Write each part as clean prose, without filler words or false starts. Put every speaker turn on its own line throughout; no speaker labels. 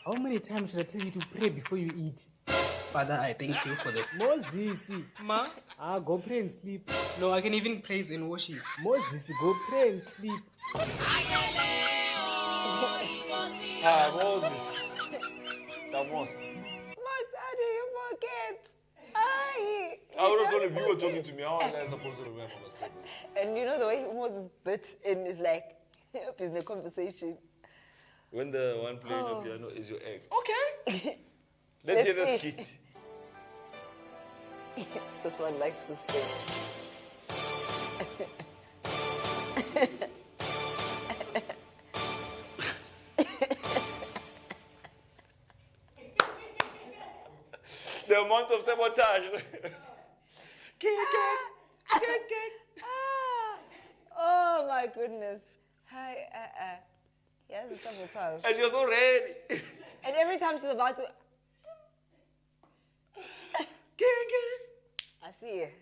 How many times should I tell you to pray before you eat?
Father, I thank you for the...
Moses.
Ma?
Go pray and sleep.
No, I can even praise and worship.
Moses, go pray and sleep.
Moses. That was.
Mas how do you forget?
I would have told if you were talking to me, how was I supposed to remember my speaking?
And you know the way Moses bit in is like, in the conversation.
When the one playing the piano is your ex. Okay. Let's hear the skit.
This one likes to stay.
The amount of sabotage.
Oh my goodness. Hi, yes, it's sabotage.
And she was so ready.
And every time she's about to... I see it.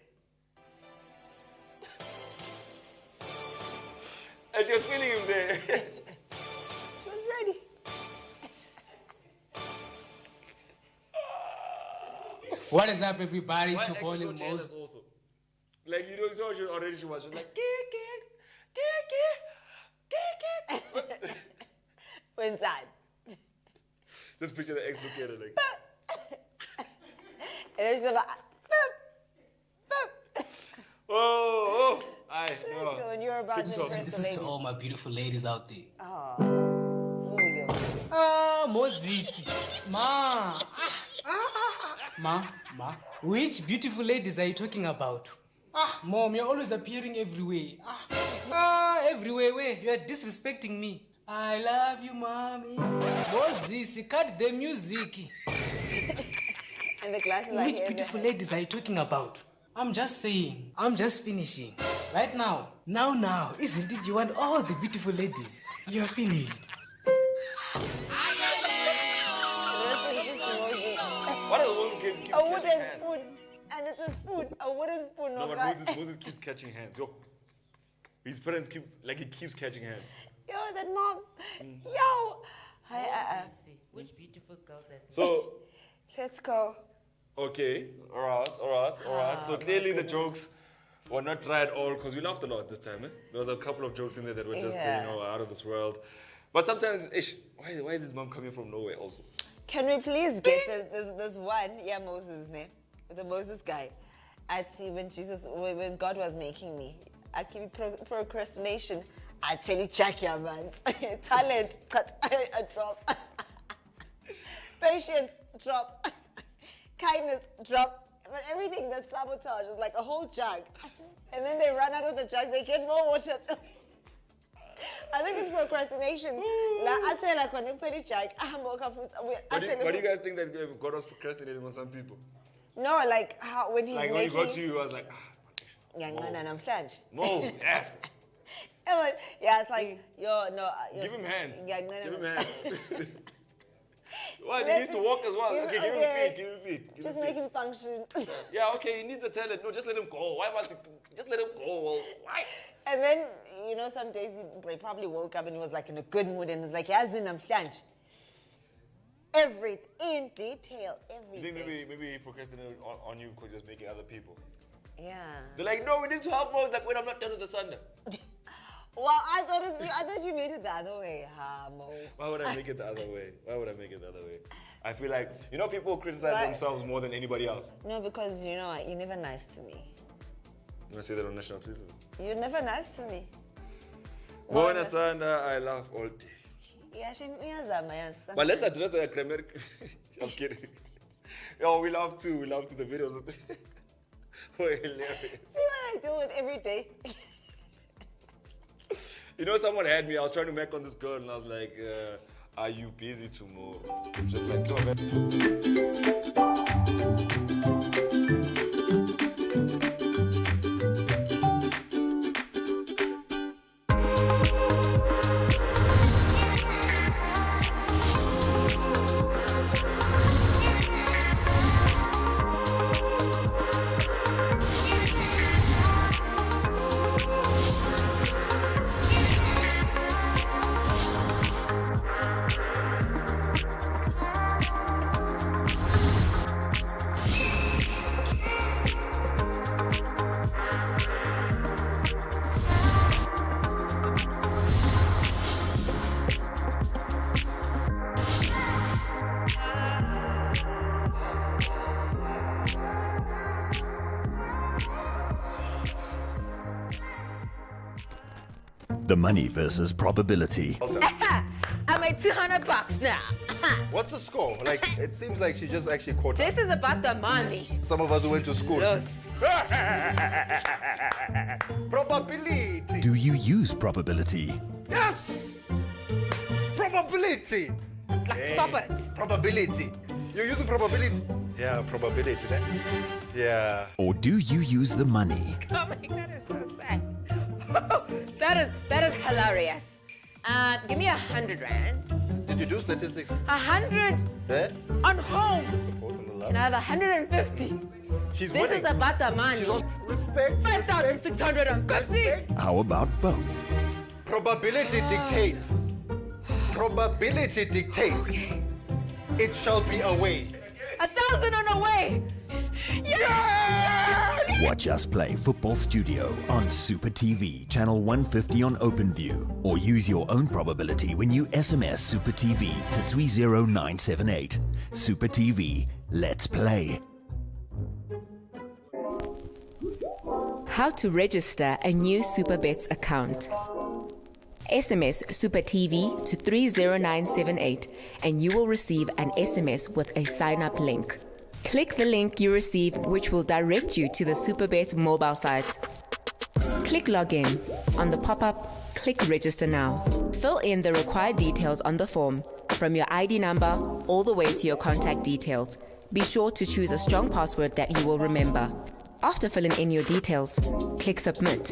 And she was feeling him there.
She was ready.
What is up, everybody? It's
Why
your boy,
ex is so
Lil
jealous
Mos.
also? Like, you know, so she already she was like,
When's that?
Just picture the ex looking at her like,
And then she's about...
oh, aye.
Let's go, and you're about to
TikTok.
impress
This
the
is to
ladies.
all my beautiful ladies out there.
Oh, you.
Moses. Ma. Ma. Which beautiful ladies are you talking about? Mom, you're always appearing everywhere. Everywhere. Where? You're disrespecting me. I love you, mommy. Moses, cut the music.
And the glasses are
Which
here.
beautiful ladies are you talking about? I'm just saying. I'm just finishing. Right now. Now. Isn't it you want all the beautiful ladies? You're finished.
what are the ones who keep
A wooden
catching hands?
spoon. And it's a spoon. A wooden spoon.
No,
of
but
that.
Moses keeps catching hands. Yo. His parents keep, like, he keeps catching hands.
Yo, that mom. Yo. Hi,
Which beautiful girls are
So,
let's go.
okay, all right. So clearly the jokes were not tried all, because we laughed a lot this time. There was a couple of jokes in there that were just,
Yeah.
out of this world. But sometimes, why is his mom coming from nowhere also?
Can we please get this one? Yeah, Moses' name. The Moses guy. When God was making me, I keep procrastination. I tell you, check your man. Talent, cut, a drop. Patience, drop. Kindness, drop. But everything that's sabotage is like a whole jug. And then they run out of the jug, they get more water. I think it's procrastination. I tell like when you put it jug,
Why do you guys think that God was procrastinating on some people?
no, like how when he's
Like when he
making.
got to you, I was like, move, yes.
Yeah, it's like
Give him hands.
Yeah,
Give him hands. Why? He needs to walk as well. Okay, give him feet.
Just make him function.
Yeah, okay, he needs a talent. No, just let him go. Why must he? Just let him go. Why?
And then, some days he probably woke up and he was like in a good mood and was like, Yazin, I'm flange. Everything, in detail,
You
everything.
think maybe he procrastinated on you because he was making other people?
Yeah.
They're like, no, we need to help Moses. Like, when I'm not done with the Sunday.
Well, I thought you made it the other way, Mo.
Why would I make it the other way? I feel like, people criticize
Right.
themselves more than anybody else.
No, because you're never nice to me.
You want to say that on national TV?
You're never nice to me.
Bona Sanda, I laugh all day.
Yeah, uyazama, yes.
But let's address the grammar. I'm kidding. Yo, we love too. The videos. Were hilarious.
See what I deal with every day.
Someone had me. I was trying to make on this girl, and I was like, "Are you busy tomorrow?" Just like, "Come
The money versus probability.
I made $200 now.
What's the score? Like, it seems like she just actually caught up.
This is about the money.
Some of us who went to school.
Yes.
Probability.
Do you use probability?
Yes. Probability.
Stop it.
Probability. You're using probability. Yeah, probability. Then. Yeah.
Or do you use the money?
Oh my God, that is so sad. that is hilarious. Give me 100 rand.
Did you do statistics?
100
Eh?
on home.
Support on the left.
And I have 150.
She's
This
winning.
is about the money.
She's on respect.
5,650.
How about both?
Probability dictates. Probability dictates. It shall be away.
1,000 on the way.
Watch us play Football Studio on Super TV, channel 150 on OpenView, or use your own probability when you SMS Super TV to 30978. Super TV, let's play.
How to register a new SuperBets account. SMS Super TV to 30978 and you will receive an SMS with a sign-up link. Click the link you receive, which will direct you to the SuperBets mobile site. Click Login. On the pop-up, click Register Now. Fill in the required details on the form, from your ID number all the way to your contact details. Be sure to choose a strong password that you will remember. After filling in your details, click Submit.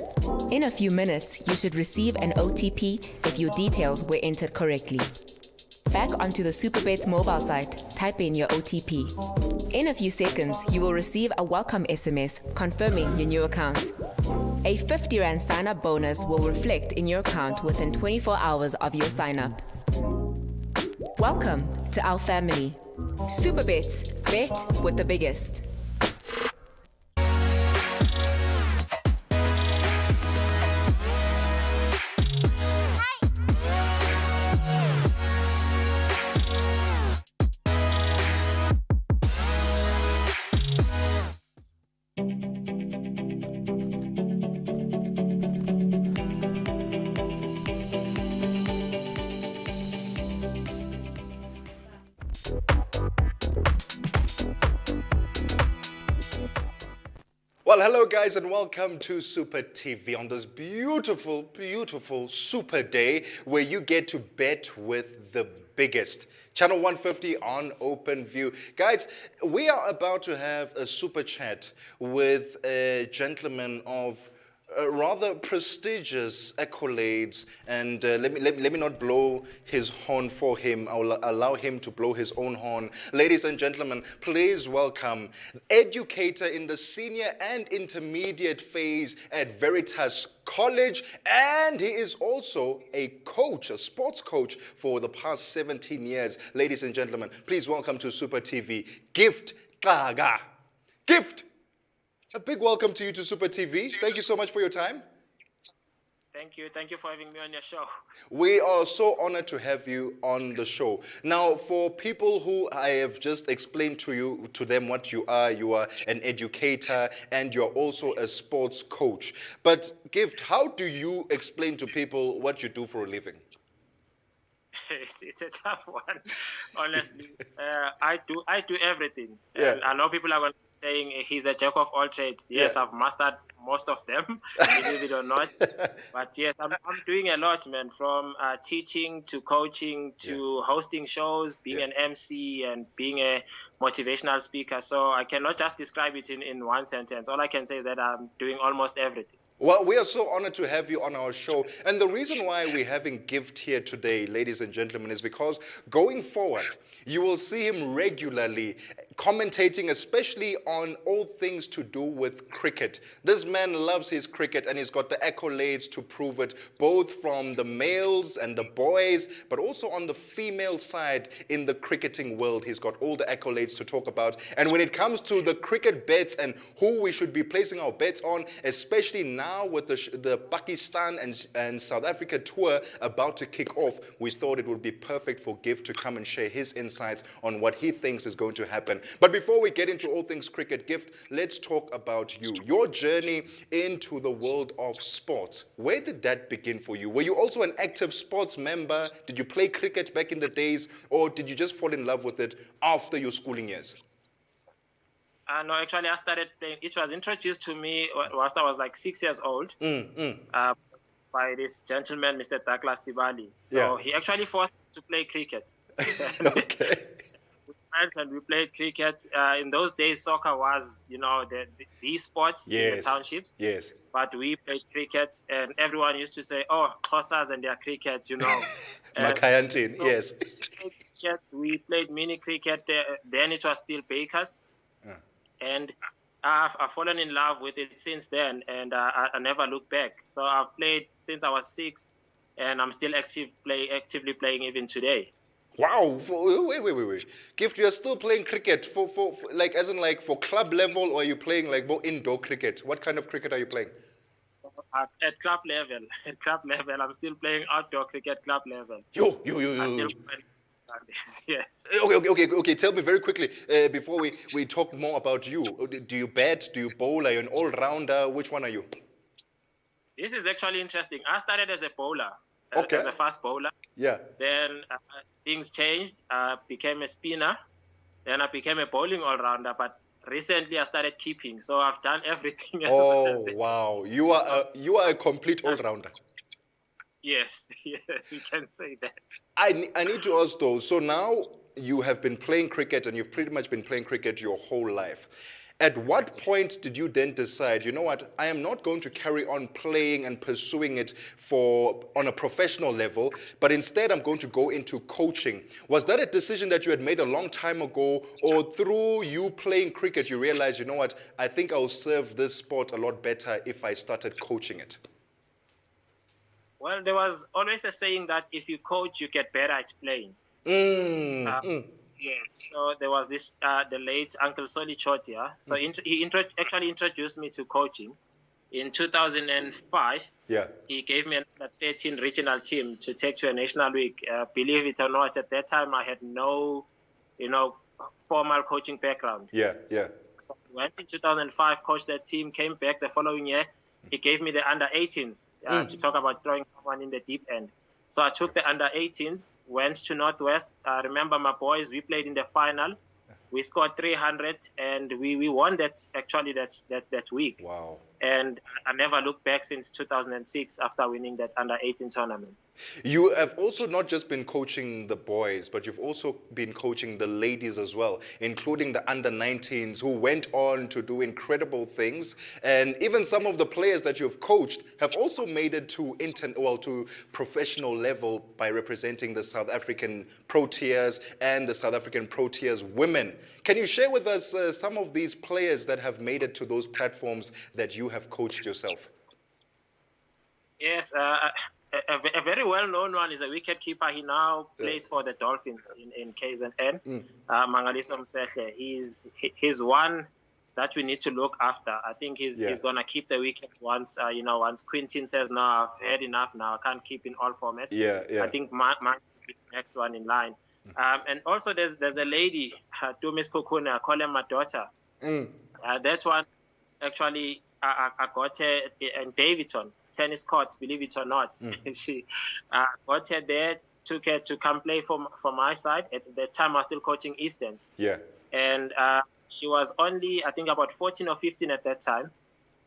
In a few minutes, you should receive an OTP if your details were entered correctly. Back onto the SuperBets mobile site, type in your OTP. In a few seconds, you will receive a welcome SMS confirming your new account. A 50 Rand sign-up bonus will reflect in your account within 24 hours of your sign-up. Welcome to our family. SuperBets, bet with the biggest.
Well, hello guys and welcome to Super TV on this beautiful, beautiful Super Day where you get to bet with the biggest. Channel 150 on OpenView. Guys, we are about to have a Super Chat with a gentleman of rather prestigious accolades, and let me not blow his horn for him. I'll allow him to blow his own horn. Ladies and gentlemen, please welcome educator in the senior and intermediate phase at Veritas College, and he is also a coach, a sports coach for the past 17 years. Ladies and gentlemen, please welcome to Super TV, Gift Gaga. Gift! A big welcome to you to Super TV. Thank you so much for your time.
Thank you. Thank you for having me on your show.
We are so honored to have you on the show. Now, for people who I have just explained to them what you are an educator and you're also a sports coach. But Gift, how do you explain to people what you do for a living?
It's a tough one, honestly. I do everything.
Yeah.
And I know people are going to be saying he's a jack of all trades. Yes,
Yeah.
I've mastered most of them, believe it or not. But yes, I'm doing a lot, man, from teaching to coaching to hosting shows, being an MC and being a motivational speaker. So I cannot just describe it in one sentence. All I can say is that I'm doing almost everything.
Well, we are so honored to have you on our show. And the reason why we're having Gift here today, ladies and gentlemen, is because going forward, you will see him regularly commentating, especially on all things to do with cricket. This man loves his cricket and he's got the accolades to prove it, both from the males and the boys, but also on the female side in the cricketing world. He's got all the accolades to talk about. And when it comes to the cricket bets and who we should be placing our bets on, especially now with the Pakistan and South Africa tour about to kick off, we thought it would be perfect for Gift to come and share his insights on what he thinks is going to happen. But before we get into all things cricket, Gift, let's talk about you. Your journey into the world of sports. Where did that begin for you? Were you also an active sports member? Did you play cricket back in the days, or did you just fall in love with it after your schooling years?
No, actually, I started playing. It was introduced to me whilst I was like 6 years old by this gentleman, Mr. Douglas Sibali. So he actually forced us to play cricket.
Okay.
And we played cricket. In those days, soccer was, the sports in the townships.
Yes.
But we played cricket, and everyone used to say, "Oh, Xhosas and their cricket,"
Makayantin,
so
yes.
we played mini cricket. Then it was still Bakers. And I've fallen in love with it since then, and I never looked back. So I've played since I was 6, and I'm still actively playing even today.
Wow! Wait. Gift, you're still playing cricket for like as in like for club level, or are you playing like more indoor cricket? What kind of cricket are you playing?
At club level, I'm still playing outdoor cricket club level.
Yo.
Yes.
Okay. Tell me very quickly before we talk more about you. Do you bat? Do you bowl? Are you an all-rounder? Which one are you?
This is actually interesting. I started as a bowler,
Okay.
as a fast bowler.
Yeah.
Then things changed. I became a spinner. Then I became a bowling all-rounder. But recently I started keeping. So I've done everything.
Oh wow! You are a complete all-rounder.
Yes, we can say that.
I need to ask though, so now you have been playing cricket and you've pretty much been playing cricket your whole life. At what point did you then decide, you know what, I am not going to carry on playing and pursuing it on a professional level, but instead I'm going to go into coaching? Was that a decision that you had made a long time ago, or through you playing cricket you realized, you know what, I think I'll serve this sport a lot better if I started coaching it?
Well, there was always a saying that if you coach, you get better at playing. Yes. So there was this, the late Uncle Soli Chotia. So he actually introduced me to coaching. In 2005, he gave me a 13 regional team to take to a national week. Believe it or not, at that time I had no, formal coaching background.
Yeah.
So I went in 2005, coached that team, came back the following year. He gave me the under-18s to talk about throwing someone in the deep end. So I took the under-18s, went to Northwest. I remember my boys, we played in the final. We scored 300, and we won that week.
Wow.
And I never looked back since 2006 after winning that under-18 tournament.
You have also not just been coaching the boys, but you've also been coaching the ladies as well, including the under-19s who went on to do incredible things. And even some of the players that you've coached have also made it to professional level by representing the South African Proteas and the South African Proteas women. Can you share with us some of these players that have made it to those platforms that you have coached yourself?
Yes, a very well-known one is a wicketkeeper. He now plays for the Dolphins in KZN. Mangaliso Msehle. He's one that we need to look after. I think he's gonna keep the wickets once Quintin says, "No, I've had enough now. I can't keep in all formats."
Yeah.
I think my next one in line. And also there's a lady, Miss Kukuna, I call her my daughter. That one actually I got her in Davidson tennis courts, believe it or not. She got her there, took her to come play for my side. At the time I was still coaching Easterns.
Yeah.
And she was only, I think, about 14 or 15 at that time.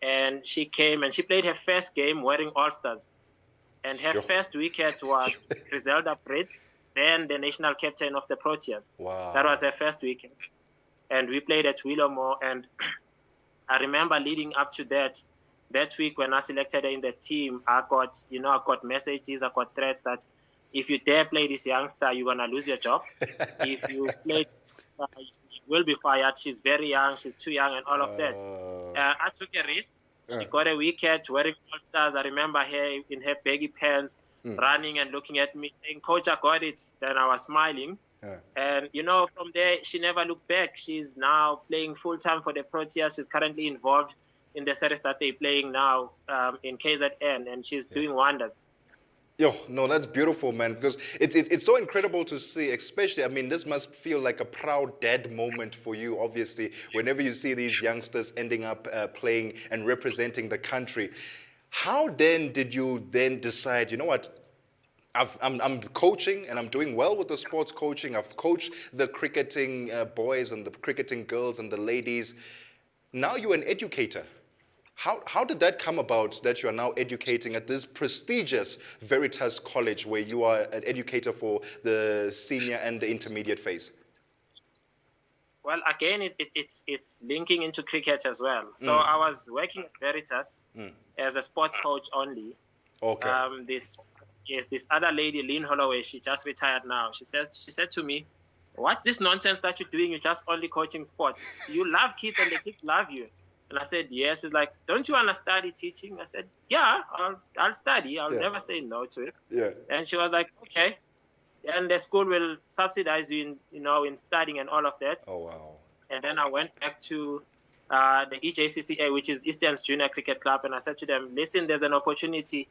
And she came and she played her first game wearing All-Stars. And her first wicket was Griselda Brits, then the national captain of the Proteas.
Wow.
That was her first wicket. And we played at Willowmore. And I remember leading up to that week when I selected her in the team, I got messages, I got threats that if you dare play this youngster, you're going to lose your job. If you play, you will be fired. She's very young, she's too young, and all of that. I took a risk. She got a wicket wearing All-Stars. I remember her in her baggy pants, running and looking at me, saying, "Coach, I got it." Then I was smiling. And, from there, she never looked back. She's now playing full-time for the Proteas. She's currently involved in the series that they're playing now in KZN, and she's doing wonders.
Yo, no, that's beautiful, man, because it's so incredible to see, especially, I mean, this must feel like a proud dad moment for you, obviously, whenever you see these youngsters ending up playing and representing the country. How then did you then decide, you know what, I'm coaching and I'm doing well with the sports coaching. I've coached the cricketing boys and the cricketing girls and the ladies. Now you're an educator. How did that come about that you are now educating at this prestigious Veritas College where you are an educator for the senior and the intermediate phase?
Well, again, it's linking into cricket as well. So I was working at Veritas as a sports coach only.
Okay.
This other lady, Lynn Holloway, she just retired now. She said to me, "What's this nonsense that you're doing? You're just only coaching sports. You love kids and the kids love you." And I said, "Yes." She's like, "Don't you want to study teaching?" I said, "Yeah, I'll study. I'll never say no to it."
Yeah.
And she was like, "Okay." And the school will subsidize you in studying and all of that.
Oh, wow.
And then I went back to the EJCCA, which is Eastern's Junior Cricket Club, and I said to them, "Listen, there's an opportunity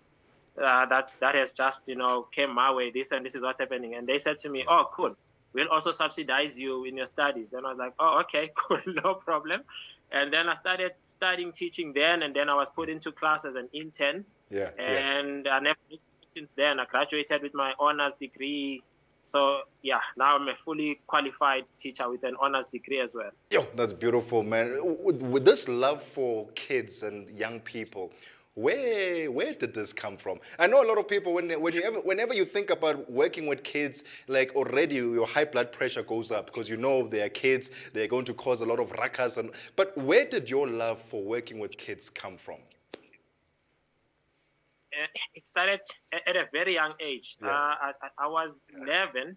that has just came my way. This and this is what's happening." And they said to me, "Oh, cool. We'll also subsidize you in your studies." Then I was like, "Oh, okay, cool, no problem." And then I started studying teaching then, and then I was put into class as an intern.
Yeah.
And I never since then. I graduated with my honors degree. So yeah, now I'm a fully qualified teacher with an honors degree as well.
Yo, that's beautiful, man. With this love for kids and young people, where did this come from? I know a lot of people, whenever you think about working with kids, like already your high blood pressure goes up because you know they are kids, they're going to cause a lot of ruckus. But where did your love for working with kids come from?
It started at a very young age.
Yeah.
I was 11.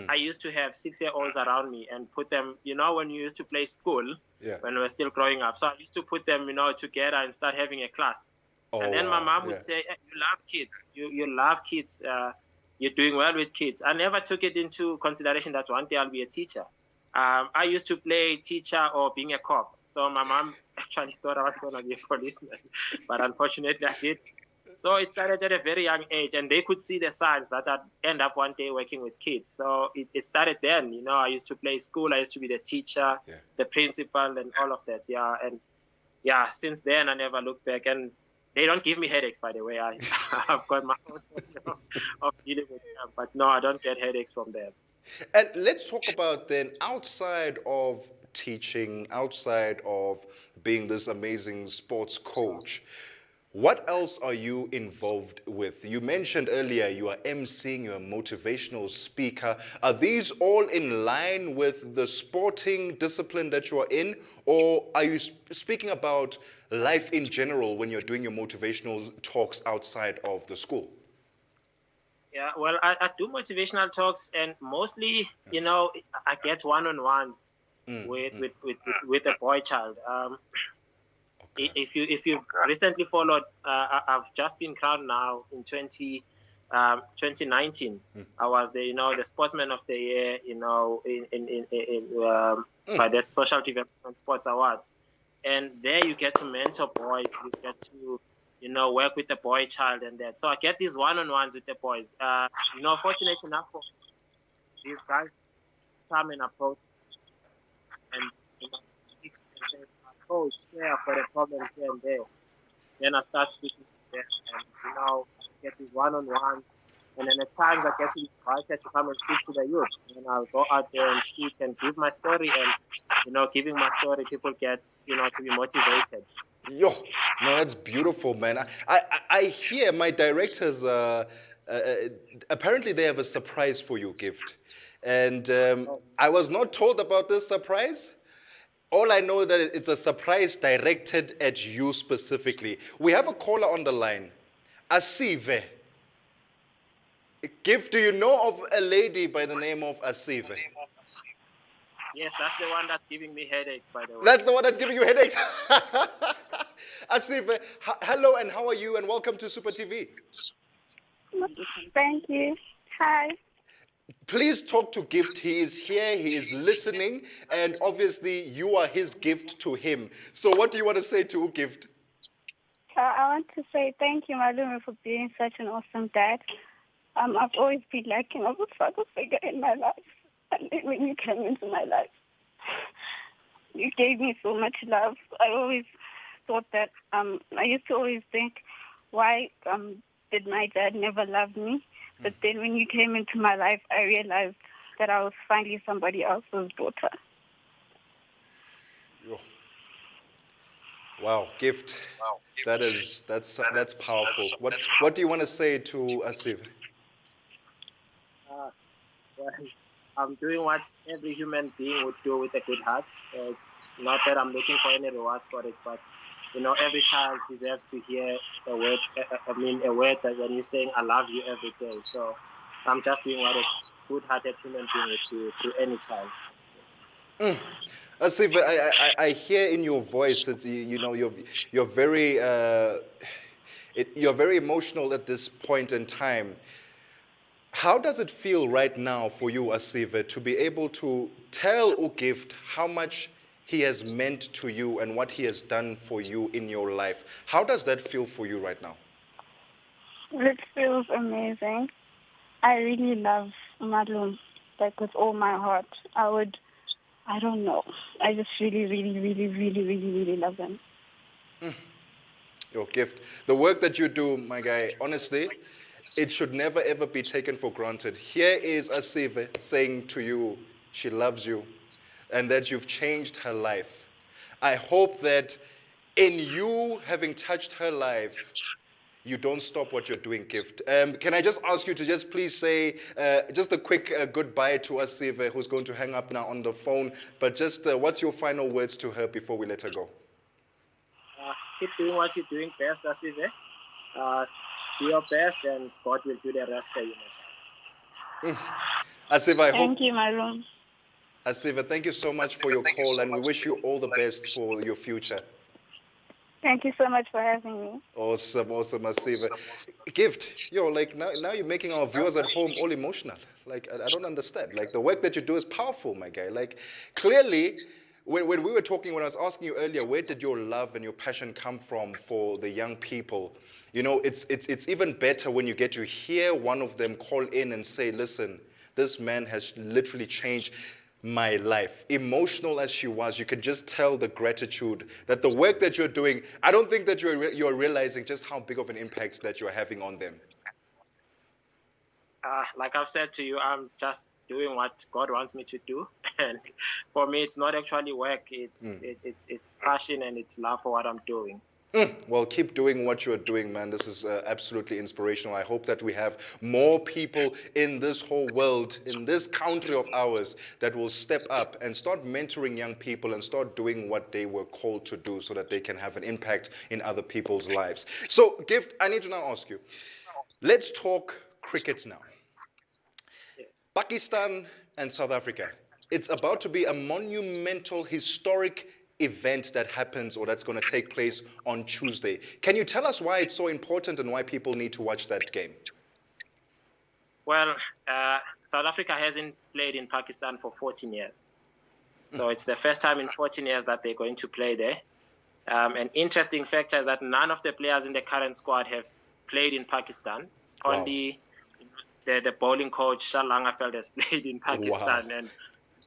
I used to have 6-year-olds around me and put them, when you used to play school, when we were still growing up. So I used to put them, together and start having a class.
Oh,
and then my mom would say, "Hey, you love kids. You love kids. You're doing well with kids." I never took it into consideration that one day I'll be a teacher. I used to play teacher or being a cop. So my mom actually thought I was going to be a policeman. But unfortunately, I did. So it started at a very young age, and they could see the signs that I'd end up one day working with kids. So it started then. I used to play school. I used to be the teacher, the principal, and all of that. Yeah, and since then I never looked back. And they don't give me headaches, by the way. I've got my own of dealing with them, but no, I don't get headaches from them.
And let's talk about then outside of teaching, outside of being this amazing sports coach. What else are you involved with? You mentioned earlier you are emceeing, you're a motivational speaker. Are these all in line with the sporting discipline that you are in? Or are you speaking about life in general when you're doing your motivational talks outside of the school?
Yeah, well, I do motivational talks, and mostly, I get one-on-ones with a boy child. If you recently followed, I've just been crowned now in 2019. I was the Sportsman of the Year, by the Social Development Sports Awards, and there you get to mentor boys, you get to work with the boy child and that. So I get these one-on-ones with the boys. Fortunate enough for these guys come and approach and speak and say, "Coach, say I've got a problem here and there." Then I start speaking to them, and I get these one-on-ones. And then at times I get to be invited to come and speak to the youth. And I'll go out there and speak and give my story. And giving my story, people get to be motivated.
Yo, no, that's beautiful, man. I hear my directors, apparently they have a surprise for you, Gift. And I was not told about this surprise. All I know that it's a surprise directed at you specifically. We have a caller on the line. Asive. Gift, do you know of a lady by the name of Asive?
Yes, that's the one that's giving me headaches, by the way.
That's the one that's giving you headaches? Asive, hello and how are you? And welcome to Super TV.
Thank you. Hi.
Please talk to Gift. He is here, he is listening, and obviously you are his gift to him. So what do you want to say to Gift?
I want to say thank you, Malume, for being such an awesome dad. I've always been lacking of a father figure in my life. And then when you came into my life, you gave me so much love. I always thought that, I used to always think, why did my dad never love me? But then when you came into my life, I realized that I was finally somebody else's daughter.
Wow, gift. That's powerful. What do you want to say to Asive?
Well, I'm doing what every human being would do with a good heart. It's not that I'm looking for any rewards for it, but every child deserves to hear a word. A word that when you're saying "I love you" every day. So I'm just doing what a good-hearted human being would do to any child.
Asive, I hear in your voice that you're very you're very emotional at this point in time. How does it feel right now for you, Asive, to be able to tell Ugift how much he has meant to you and what he has done for you in your life? How does that feel for you right now?
It feels amazing. I really love Malum, with all my heart. I don't know. I just really, really, really, really, really, really love him.
Your gift. The work that you do, my guy, honestly, it should never ever be taken for granted. Here is Asive saying to you, she loves you, and that you've changed her life. I hope that in you having touched her life, you don't stop what you're doing, Gift. Can I just ask you to just please say just a quick goodbye to Asive, who's going to hang up now on the phone, but just what's your final words to her before we let her go?
Keep doing what you're doing best, Asive. Do your best, and God will do the rest for you.
Asive,
Thank you, Malum.
Asive, thank you so much for your call, and we wish you all the best for your future.
Thank you so much for having me.
Awesome, Asive. Gift, now you're making our viewers at home all emotional. I don't understand. The work that you do is powerful, my guy. Clearly, when we were talking, when I was asking you earlier, where did your love and your passion come from for the young people? It's even better when you get to hear one of them call in and say, listen, this man has literally changed my life. Emotional as she was, you can just tell the gratitude that the work that you're doing, I don't think that you're realizing just how big of an impact that you're having on them.
Like I've said to you, I'm just doing what God wants me to do. And for me, it's not actually work. It's passion and it's love for what I'm doing.
Well, keep doing what you're doing, man. This is absolutely inspirational. I hope that we have more people in this whole world, in this country of ours, that will step up and start mentoring young people and start doing what they were called to do so that they can have an impact in other people's lives. So, Gift, I need to now ask you, let's talk cricket now.
Yes.
Pakistan and South Africa. It's about to be a monumental, historic event that happens or that's going to take place on Tuesday. Can you tell us why it's so important and why people need to watch that game?
Well, South Africa hasn't played in Pakistan for 14 years. So it's the first time in 14 years that they're going to play there. An interesting factor is that none of the players in the current squad have played in Pakistan.
Wow.
Only the bowling coach, Shah Langafeld, has played in Pakistan. Wow. And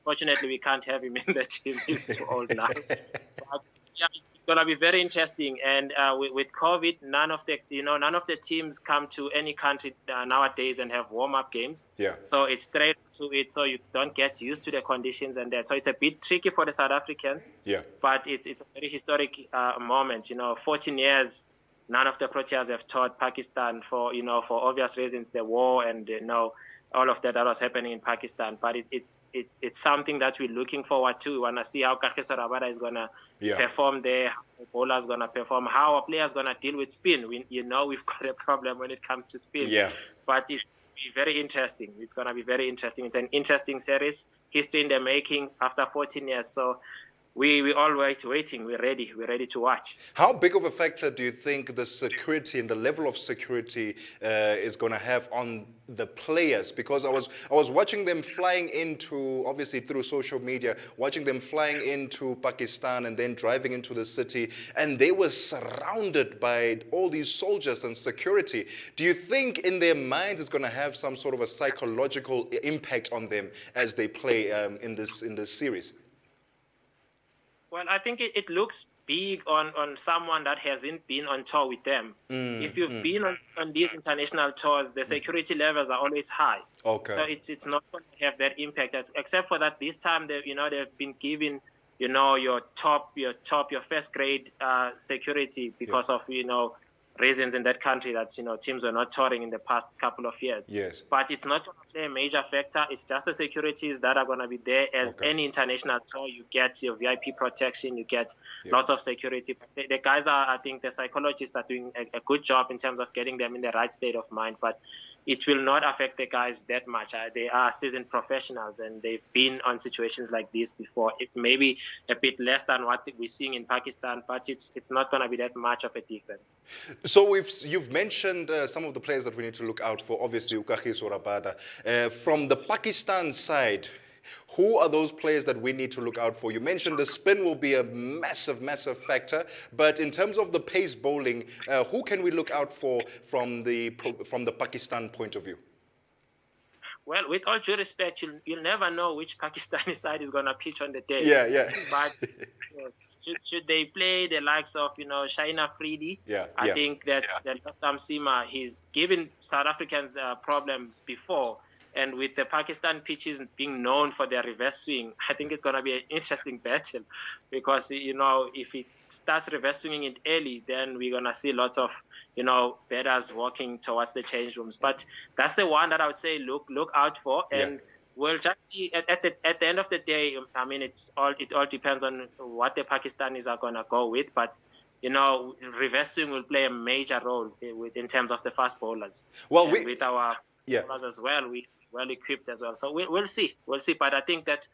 fortunately, we can't have him in the team. He's too old now. But yeah, it's going to be very interesting. And with COVID, none of the teams come to any country nowadays and have warm-up games.
Yeah.
So it's straight to it, so you don't get used to the conditions and that. So it's a bit tricky for the South Africans.
Yeah.
But it's a very historic moment. 14 years, none of the Proteas have taught Pakistan for obvious reasons, the war and all of that was happening in Pakistan. But it's something that we're looking forward to. We want to see how Kagiso Rabada is going to perform there, how the bowler is going to perform, how our players going to deal with spin. We've got a problem when it comes to spin.
Yeah.
But it's very interesting. It's going to be very interesting. It's an interesting series, history in the making after 14 years. So we all waiting. We're ready to watch.
How big of a factor do you think the security and the level of security is going to have on the players? Because I was watching them flying into, obviously through social media, watching them flying into Pakistan and then driving into the city, and they were surrounded by all these soldiers and security. Do you think in their minds it's going to have some sort of a psychological impact on them as they play in this series?
Well, I think it looks big on someone that hasn't been on tour with them. If you've been on these international tours, the security levels are always high.
Okay.
So it's not going to have that impact. Except for that, this time they've been giving your first grade security because of reasons in that country that teams were not touring in the past couple of years.
Yes.
But it's not going to play a major factor. It's just the securities that are going to be there. As any international tour, you get your VIP protection, you get lots of security. The guys I think the psychologists are doing a good job in terms of getting them in the right state of mind. But it will not affect the guys that much. They are seasoned professionals and they've been on situations like this before. It may be a bit less than what we're seeing in Pakistan, but it's not going to be that much of a difference.
So you've mentioned some of the players that we need to look out for, obviously Ukagiso Rabada. From the Pakistan side, who are those players that we need to look out for? You mentioned the spin will be a massive, massive factor, but in terms of the pace bowling, who can we look out for from the Pakistan point of view?
Well, with all due respect, you'll never know which Pakistani side is going to pitch on the day.
Yeah.
But yes, should they play the likes of, Shaheen Afridi? I think that the last time Sima, he's given South Africans problems before. And with the Pakistan pitches being known for their reverse swing, I think it's going to be an interesting battle because, if it starts reverse swinging it early, then we're going to see lots of, batters walking towards the change rooms. But that's the one that I would say look out for. And we'll just see at the end of the day. I mean, it all depends on what the Pakistanis are going to go with. But, reverse swing will play a major role in terms of the fast bowlers.
Well,
with our bowlers as well, we well equipped as well. So we'll see. But I think that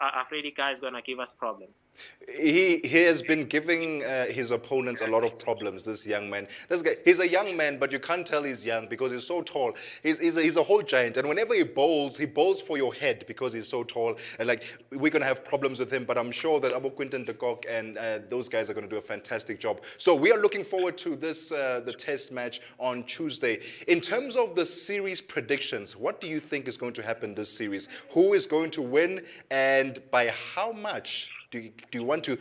Afridi guy is going to give us problems.
He has been giving his opponents a lot of problems, this young man. This guy, he's a young man, but you can't tell he's young because he's so tall. He's a whole giant. And whenever he bowls for your head because he's so tall. And we're going to have problems with him, but I'm sure that Abu Quinton de Kock and those guys are going to do a fantastic job. So we are looking forward to this, the test match on Tuesday. In terms of the series predictions, what do you think is going to happen this series? Who is going to win? And by how much do you want to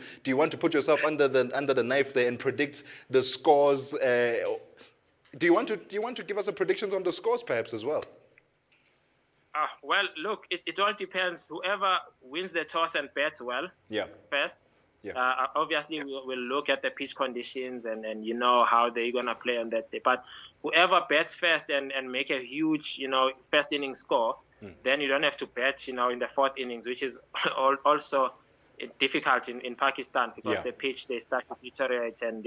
put yourself under the knife there and predict the scores? Do you want to give us a prediction on the scores perhaps as well?
Well, look, it all depends. Whoever wins the toss and bats well first. Obviously, we'll look at the pitch conditions and how they're going to play on that day. But whoever bats first and make a huge, first inning score, then you don't have to bat, in the fourth innings, which is also difficult in Pakistan because the pitch, they start to deteriorate and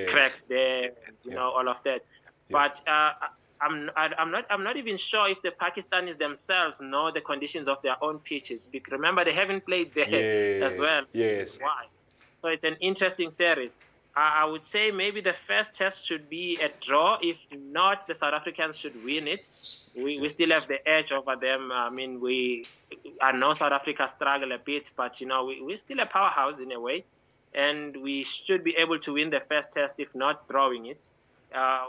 cracks there, all of that. But I'm not even sure if the Pakistanis themselves know the conditions of their own pitches. Because remember, they haven't played there as well.
Yes.
Why? So it's an interesting series. I would say maybe the first test should be a draw. If not, the South Africans should win it. We still have the edge over them. I mean, I know South Africa struggle a bit, but, we're still a powerhouse in a way. And we should be able to win the first test, if not drawing it.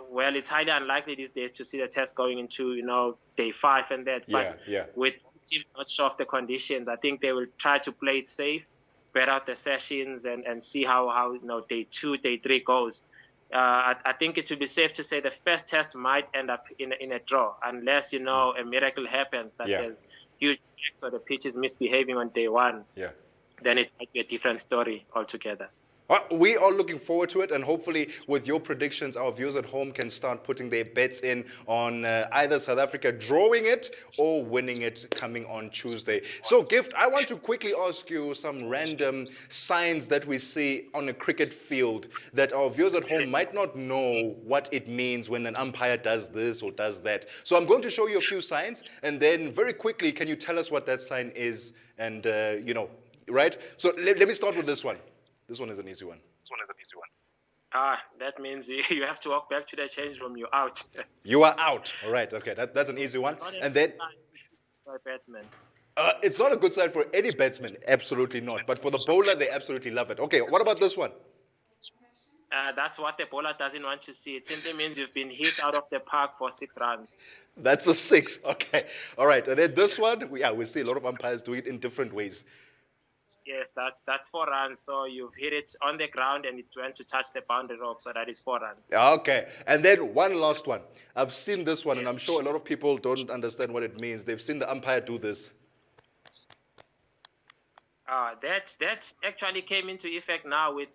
Well, it's highly unlikely these days to see the test going into, day 5 and that. But with teams not sure of the conditions, I think they will try to play it safe, spread out the sessions and see how day 2, day 3 goes. I think it would be safe to say the first test might end up in a draw unless, a miracle happens that there's huge effects or the pitch is misbehaving on day 1. Then it might be a different story altogether.
We are looking forward to it, and hopefully with your predictions, our viewers at home can start putting their bets in on either South Africa drawing it or winning it coming on Tuesday. So, Gift, I want to quickly ask you some random signs that we see on a cricket field that our viewers at home might not know what it means when an umpire does this or does that. So I'm going to show you a few signs, and then very quickly, can you tell us what that sign is and, right? So let me start with this one. This one is an easy one.
That means you have to walk back to the change room. You're out.
You are out. All right. Okay, that's an easy one.
It's not a
And then
good sign to see for a batsman.
it's not a good sign for any batsman. Absolutely not. But for the bowler, they absolutely love it. Okay, what about this one?
That's what the bowler doesn't want to see. It simply means you've been hit out of the park for 6 runs.
That's a 6. Okay. All right. And then this one, we see a lot of umpires do it in different ways.
Yes, that's 4 runs. So you've hit it on the ground and it went to touch the boundary rope. So that is 4 runs.
Okay. And then one last one. I've seen this one, and I'm sure a lot of people don't understand what it means. They've seen the umpire do this.
That actually came into effect now with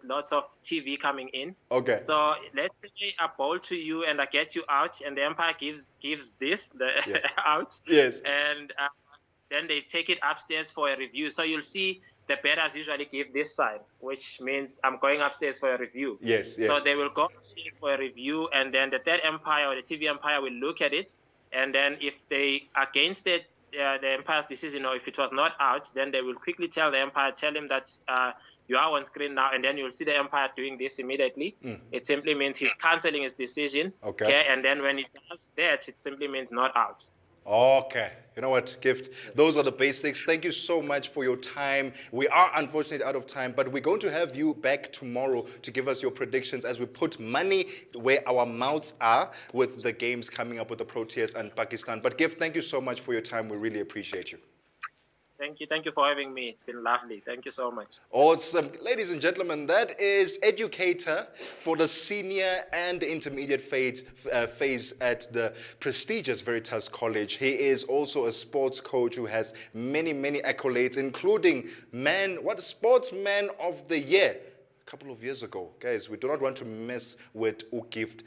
lots of TV coming in.
Okay.
So let's say I bowl to you and I get you out, and the umpire gives this out.
Yes.
And then they take it upstairs for a review. So you'll see the batters usually give this sign, which means I'm going upstairs for a review.
Yes.
So they will go upstairs for a review, and then the third umpire or the TV umpire will look at it, and then if they against it. The umpire's decision, or if it was not out, then they will quickly tell the umpire, tell him that you are on screen now, and then you'll see the umpire doing this immediately. It simply means he's cancelling his decision.
Okay.
And then when he does that, it simply means not out.
Okay. You know what, Gift? Those are the basics. Thank you so much for your time. We are unfortunately out of time, but we're going to have you back tomorrow to give us your predictions as we put money where our mouths are with the games coming up with the Proteas and Pakistan. But Gift, thank you so much for your time. We really appreciate you.
Thank you for having me. It's been lovely. Thank you so much.
Awesome. Ladies and gentlemen, that is educator for the senior and intermediate phase at the prestigious Veritas College. He is also a sports coach who has many, many accolades, including Sportsman of the Year a couple of years ago. Guys, we do not want to mess with Ugift.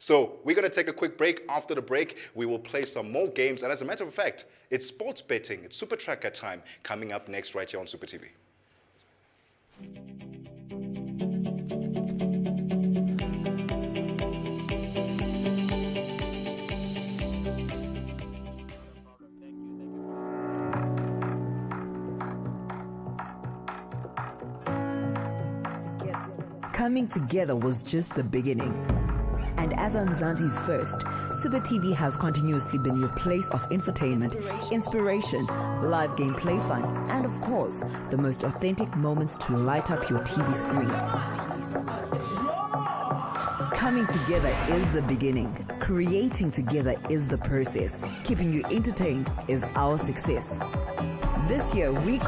So we're going to take a quick break. After the break, we will play some more games. And as a matter of fact, it's sports betting. It's Super Tracker time coming up next right here on Super TV.
Coming together was just the beginning. And as Anzanzi's first, Super TV has continuously been your place of infotainment, inspiration, live gameplay fun, and of course, the most authentic moments to light up your TV screens. Coming together is the beginning. Creating together is the process. Keeping you entertained is our success. This year, we